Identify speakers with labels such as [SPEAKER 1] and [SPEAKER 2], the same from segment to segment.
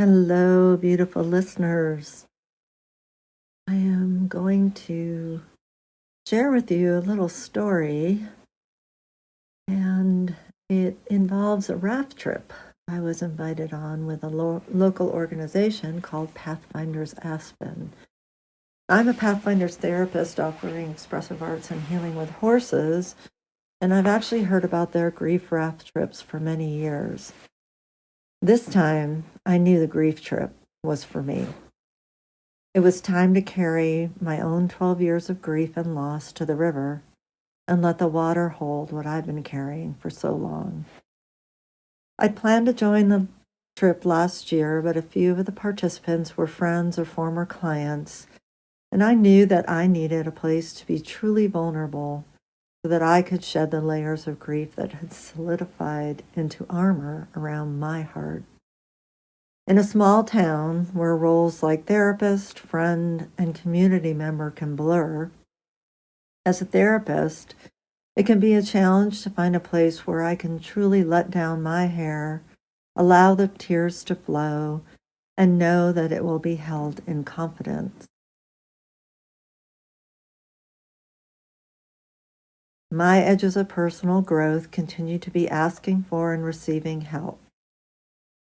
[SPEAKER 1] Hello, beautiful listeners. I am going to share with you a little story, and it involves a raft trip I was invited on with a local organization called Pathfinders Aspen. I'm a Pathfinders therapist offering expressive arts and healing with horses, and I've actually heard about their grief raft trips for many years. This time, I knew the grief trip was for me. It was time to carry my own 12 years of grief and loss to the river and let the water hold what I've been carrying for so long. I planned to join the trip last year, but a few of the participants were friends or former clients, and I knew that I needed a place to be truly vulnerable so that I could shed the layers of grief that had solidified into armor around my heart. In a small town where roles like therapist, friend, and community member can blur, as a therapist, it can be a challenge to find a place where I can truly let down my hair, allow the tears to flow, and know that it will be held in confidence. My edges of personal growth continue to be asking for and receiving help.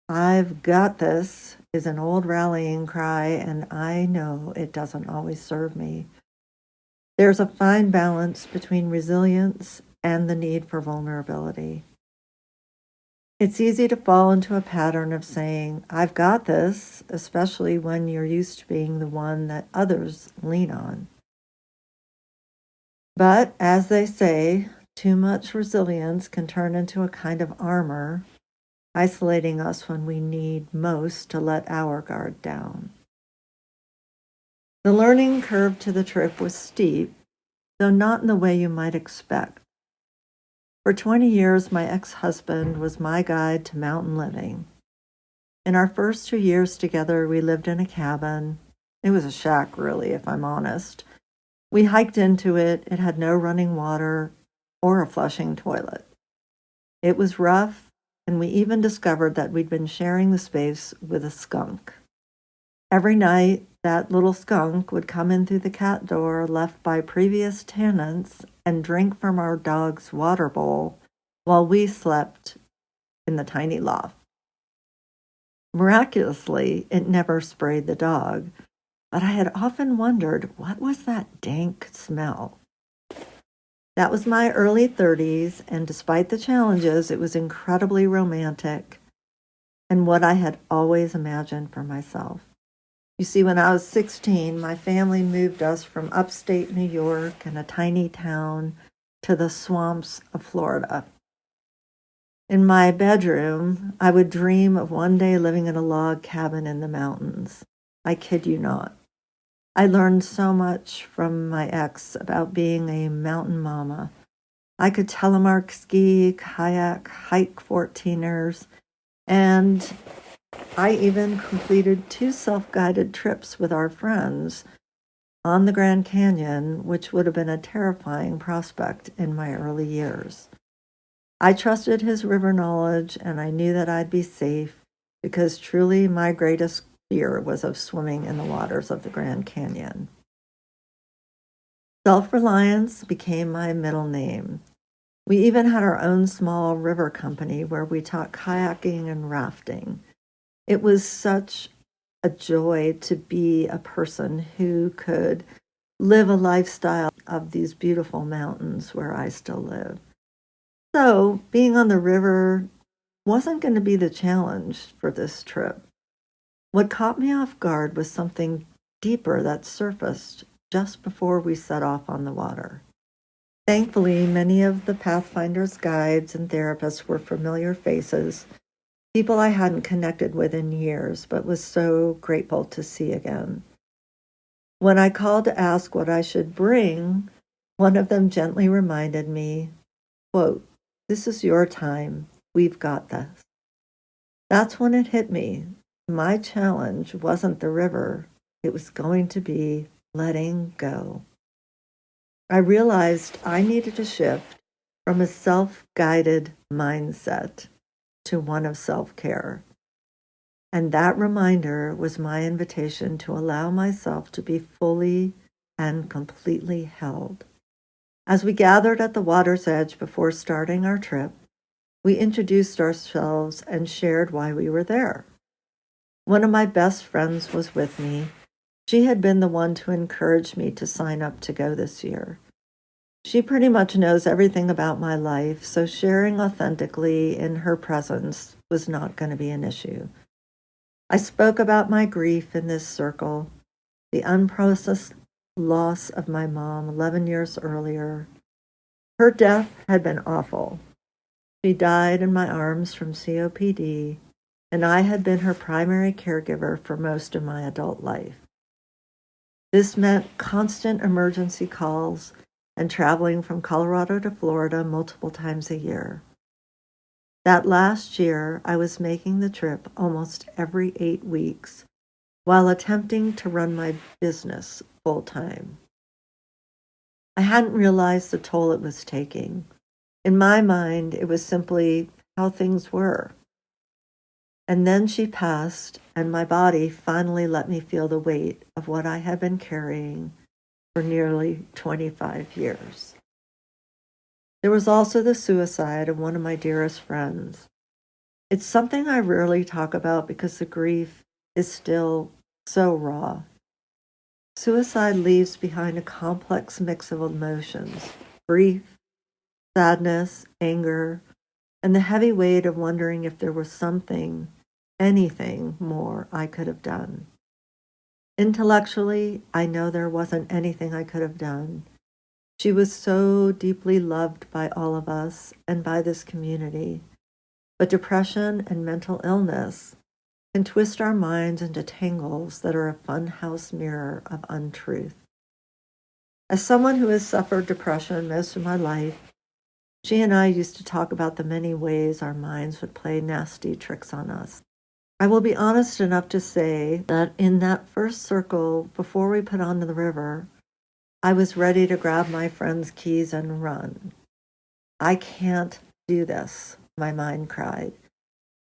[SPEAKER 1] I've got this is an old rallying cry, and I know it doesn't always serve me. There's a fine balance between resilience and the need for vulnerability. It's easy to fall into a pattern of saying, I've got this, especially when you're used to being the one that others lean on. But as they say, too much resilience can turn into a kind of armor, isolating us when we need most to let our guard down. The learning curve to the trip was steep, though not in the way you might expect. For 20 years, my ex-husband was my guide to mountain living. In our first 2 years together, we lived in a cabin. It was a shack, really, if I'm honest. We hiked into it. It had no running water or a flushing toilet. It was rough, and we even discovered that we'd been sharing the space with a skunk. Every night, that little skunk would come in through the cat door left by previous tenants and drink from our dog's water bowl while we slept in the tiny loft. Miraculously, it never sprayed the dog, but I had often wondered, what was that dank smell? That was my early 30s, and despite the challenges, it was incredibly romantic and what I had always imagined for myself. You see, when I was 16, my family moved us from upstate New York and a tiny town to the swamps of Florida. In my bedroom, I would dream of one day living in a log cabin in the mountains. I kid you not. I learned so much from my ex about being a mountain mama. I could telemark, ski, kayak, hike 14ers, and I even completed 2 self-guided trips with our friends on the Grand Canyon, which would have been a terrifying prospect in my early years. I trusted his river knowledge, and I knew that I'd be safe because truly my greatest fear was of swimming in the waters of the Grand Canyon. Self-reliance became my middle name. We even had our own small river company where we taught kayaking and rafting. It was such a joy to be a person who could live a lifestyle of these beautiful mountains where I still live. So being on the river wasn't going to be the challenge for this trip. What caught me off guard was something deeper that surfaced just before we set off on the water. Thankfully, many of the Pathfinders guides and therapists were familiar faces, people I hadn't connected with in years, but was so grateful to see again. When I called to ask what I should bring, one of them gently reminded me, quote, "This is your time. We've got this." That's when it hit me. My challenge wasn't the river. It was going to be letting go. I realized I needed to shift from a self-guided mindset to one of self-care. And that reminder was my invitation to allow myself to be fully and completely held. As we gathered at the water's edge before starting our trip, we introduced ourselves and shared why we were there. One of my best friends was with me. She had been the one to encourage me to sign up to go this year. She pretty much knows everything about my life, so sharing authentically in her presence was not going to be an issue. I spoke about my grief in this circle, the unprocessed loss of my mom 11 years earlier. Her death had been awful. She died in my arms from COPD, and I had been her primary caregiver for most of my adult life. This meant constant emergency calls and traveling from Colorado to Florida multiple times a year. That last year, I was making the trip almost every 8 weeks while attempting to run my business full time. I hadn't realized the toll it was taking. In my mind, it was simply how things were. And then she passed, and my body finally let me feel the weight of what I had been carrying for nearly 25 years. There was also the suicide of one of my dearest friends. It's something I rarely talk about because the grief is still so raw. Suicide leaves behind a complex mix of emotions: grief, sadness, anger, and the heavy weight of wondering if there was something, anything more I could have done. Intellectually, I know there wasn't anything I could have done. She was so deeply loved by all of us and by this community. But depression and mental illness can twist our minds into tangles that are a funhouse mirror of untruth. As someone who has suffered depression most of my life, she and I used to talk about the many ways our minds would play nasty tricks on us. I will be honest enough to say that in that first circle before we put onto the river, I was ready to grab my friend's keys and run. I can't do this, my mind cried.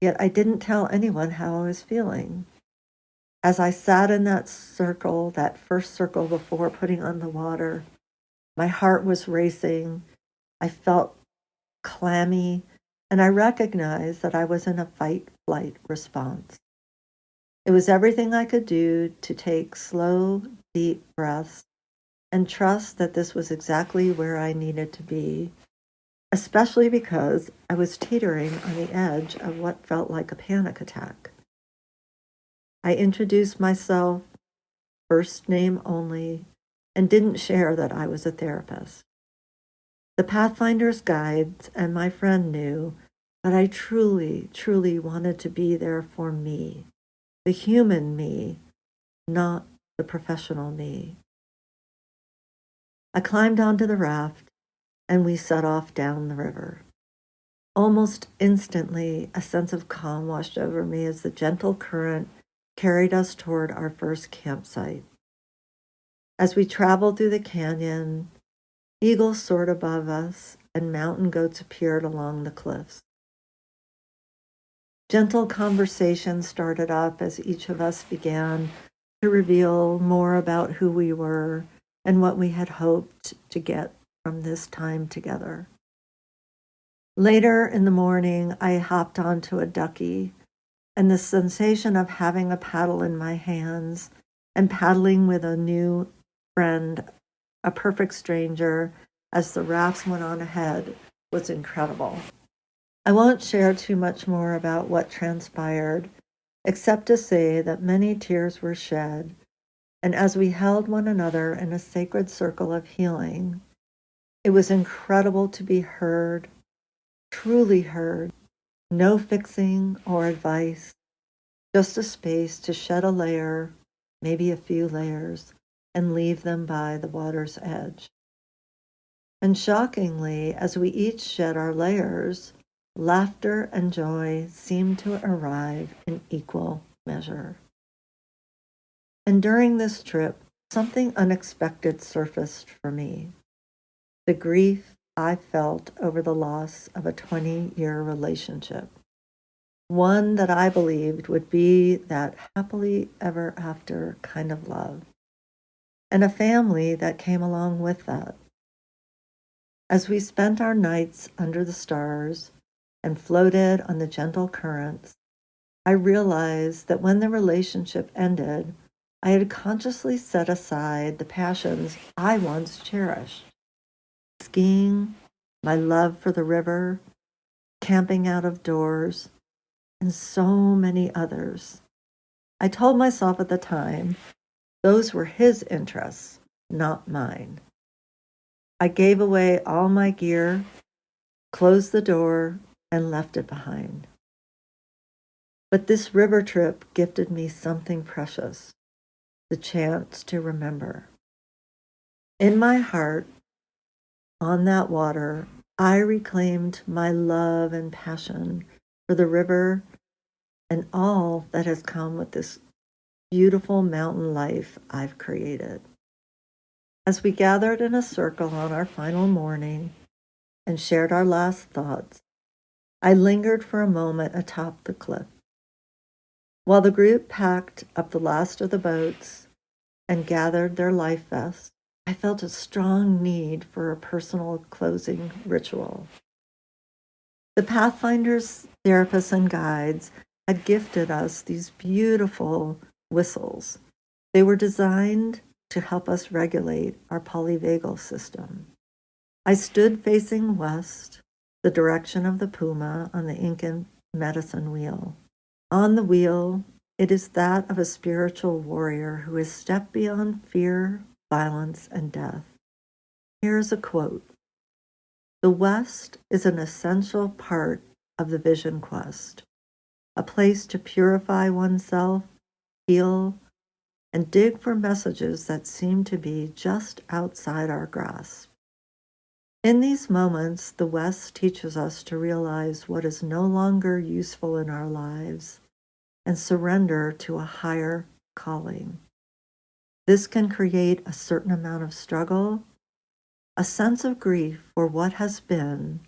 [SPEAKER 1] Yet I didn't tell anyone how I was feeling. As I sat in that circle, that first circle before putting on the water, my heart was racing. I felt clammy, and I recognized that I was in a fight-flight response. It was everything I could do to take slow, deep breaths and trust that this was exactly where I needed to be, especially because I was teetering on the edge of what felt like a panic attack. I introduced myself, first name only, and didn't share that I was a therapist. The Pathfinder's guides and my friend knew that I truly, truly wanted to be there for me, the human me, not the professional me. I climbed onto the raft and we set off down the river. Almost instantly, a sense of calm washed over me as the gentle current carried us toward our first campsite. As we traveled through the canyon, eagles soared above us and mountain goats appeared along the cliffs. Gentle conversation started up as each of us began to reveal more about who we were and what we had hoped to get from this time together. Later in the morning, I hopped onto a ducky, and the sensation of having a paddle in my hands and paddling with a new friend, a perfect stranger, as the rafts went on ahead was incredible. I won't share too much more about what transpired, except to say that many tears were shed, and as we held one another in a sacred circle of healing, it was incredible to be heard, truly heard, no fixing or advice, just a space to shed a layer, maybe a few layers, and leave them by the water's edge. And shockingly, as we each shed our layers, laughter and joy seemed to arrive in equal measure. And during this trip, something unexpected surfaced for me: the grief I felt over the loss of a 20-year relationship. one that I believed would be that happily ever after kind of love, and a family that came along with that. As we spent our nights under the stars and floated on the gentle currents, I realized that when the relationship ended, I had consciously set aside the passions I once cherished: skiing, my love for the river, camping out of doors, and so many others. I told myself at the time those were his interests, not mine. I gave away all my gear, closed the door, and left it behind. But this river trip gifted me something precious: the chance to remember. In my heart, on that water, I reclaimed my love and passion for the river and all that has come with this beautiful mountain life I've created. As we gathered in a circle on our final morning and shared our last thoughts, I lingered for a moment atop the cliff. While the group packed up the last of the boats and gathered their life vests, I felt a strong need for a personal closing ritual. The Pathfinders, therapists, and guides had gifted us these beautiful whistles. They were designed to help us regulate our polyvagal system. I stood facing west, the direction of the puma on the Incan medicine wheel. On the wheel, it is that of a spiritual warrior who has stepped beyond fear, violence, and death. Here is a quote: "The West is an essential part of the vision quest, a place to purify oneself, heal, and dig for messages that seem to be just outside our grasp. In these moments, the West teaches us to realize what is no longer useful in our lives and surrender to a higher calling. This can create a certain amount of struggle, a sense of grief for what has been,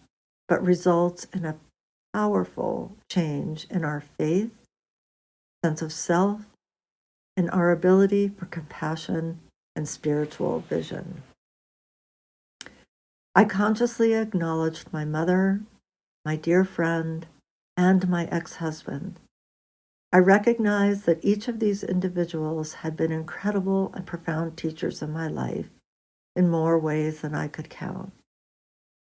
[SPEAKER 1] but results in a powerful change in our faith, sense of self, and our ability for compassion and spiritual vision." I consciously acknowledged my mother, my dear friend, and my ex-husband. I recognized that each of these individuals had been incredible and profound teachers in my life in more ways than I could count.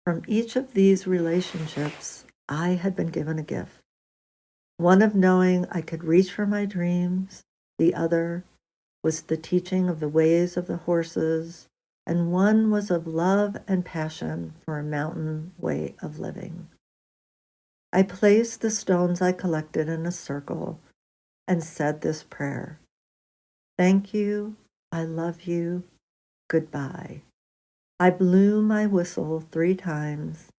[SPEAKER 1] From each of these relationships, I had been given a gift. One of knowing I could reach for my dreams, the other was the teaching of the ways of the horses, and one was of love and passion for a mountain way of living. I placed the stones I collected in a circle and said this prayer: "Thank you, I love you, goodbye." I blew my whistle 3 times,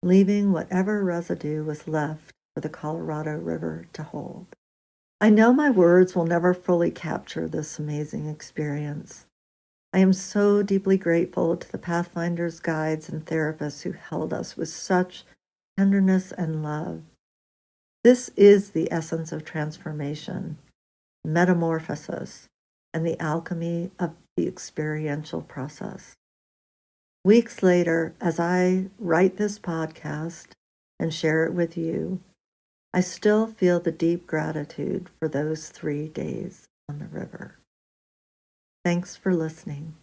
[SPEAKER 1] leaving whatever residue was left for the Colorado River to hold. I know my words will never fully capture this amazing experience. I am so deeply grateful to the Pathfinders, guides, and therapists who held us with such tenderness and love. This is the essence of transformation, metamorphosis, and the alchemy of the experiential process. Weeks later, as I write this podcast and share it with you, I still feel the deep gratitude for those 3 days on the river. Thanks for listening.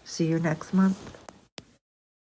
[SPEAKER 1] See you next month.